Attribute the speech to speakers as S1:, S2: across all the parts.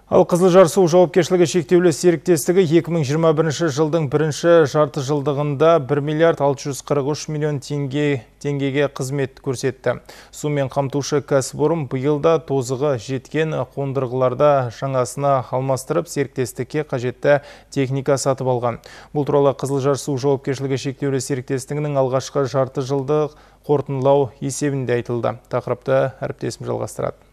S1: Ал Қызылжар су жауапкершілігі шектеулі серіктестігі 2021 жылдың бірінші жарты жылдығында 1 миллиард 643 миллион теңгеге қызмет көрсетті. Сумен қамтушы кәсіпорын биылда тозығы жеткен қондырғыларда жаңасына алмастырып, серіктестікке қажетті техника сатып алған. Бұл туралы Қызылжар су жауапкершілігі шектеулі серіктестігінің алғашқы жарты жылдық қорытындылау есебінде айтылды. Тақырыпты әріптесім жалғастырады.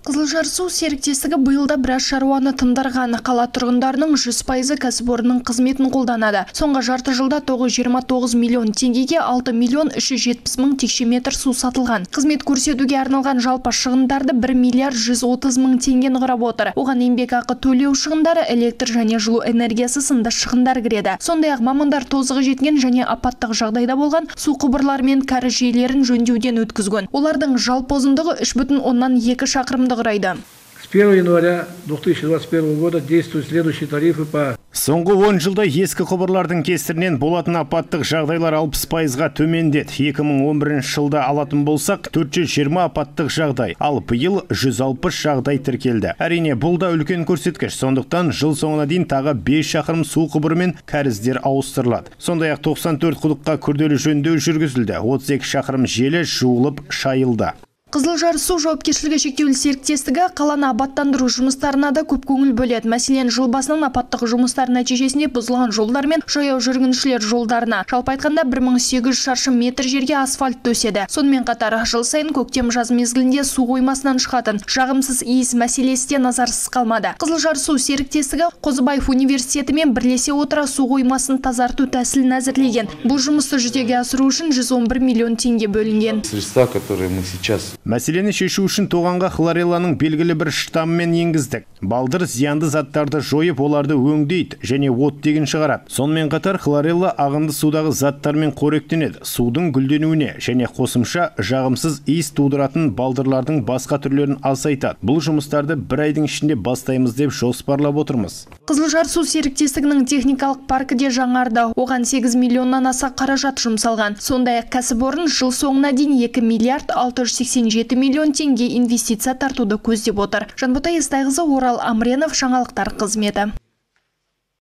S2: Қызылжар су серіктестігі биылда біраз шаруаны тындырған. Қала тұрғындарының 100% кәсіпорынның қызметін қолданады. Соңғы жарты жылда 929 миллион теңгеге 6 миллион 370 мың текше метр су сатылған. Қызмет көрсетуге арналған жалпы шығындарды 1 миллиард 130 мың теңгені құрап отыр. Оған еңбекақы төлеу шығындары, электр және жылу энергиясы сынды шығындар кіреді. Сондай-ақ мамандар тозығы жеткен және апаттық жағдайда болған су құбырлары мен кәріз жүйелерін жөндеуден өткізген. Олардың жалпы ұзындығы 3,2 шақырым
S3: С 1 января 2021 года действуют следующие тарифы по...
S4: Соңғы 10 жылда ескі құбырлардың кесірінен болатын апаттық жағдайлар 60%-ға төмендеді. 2011 жылда алатын болсақ, 420 апаттық жағдай, ал биыл 160 жағдай тіркелді. Әрине, бұл да үлкен көрсеткіш. Сондықтан жыл соңына дейін тағы 5 шақырым су құбыры мен кәріздер ауыстырылады. Сондай-ақ 94 құдыққа күрделі жөндеу жүргізілді. 32 шақырым желі жуылып шайылды.
S2: Қызылжар су жауапкершілігі шектеулі серіктестігі қаланы абаттандыру жұмыстарына да көп көңіл бөледі. Мәселен, жыл басынан апаттық жұмыстар нәтижесінде бұзылған жолдар мен жаяу жүргіншілер жолдарына жалпы айтқанда 1800 шаршы метр жерге асфальт төседі. Сонымен қатар жыл сайын көктем жаз мезгілінде су қоймасынан шығатын жағымсыз иіс мәселесі де назарсыз қалмады. Қызылжар су серіктестігі Қозыбаев университетімен бірлесе отыра су қоймасын тазарту тәсілін әзірлеген. Бұл жұмысты жүзеге асыру үшін 111 миллион теңге бөлінген.
S3: Средства, которые мы сейчас...
S4: Мәселені шешу үшін тоғанға хлорелланың белгілі бір штаммен енгіздік. Балдыр зиянды заттарды жойып, оларды өңдейді және оттегін шығарады. Сонымен қатар хлорелла ағынды судағы заттармен қоректенеді. Судың гүлденуіне және қосымша жағымсыз иіс тудыратын балдырлардың басқа түрлерін азайтады. Бұл жұмыстарды бір айдың ішінде бастаймыз деп жоспарлап отырмыз.
S2: Қызылжар су серіктестігінің техникалық паркі де жаңарды. Оған 8 миллионнан аса қаражат жұмсалған. Сондай-ақ кәсіпорын жыл соңына дейін 2 миллиард 687 миллион теңге инвестиция тартуды көздеп отыр. Жанбота Естайқызы, Орал Амренов, жаңалықтар қызметі.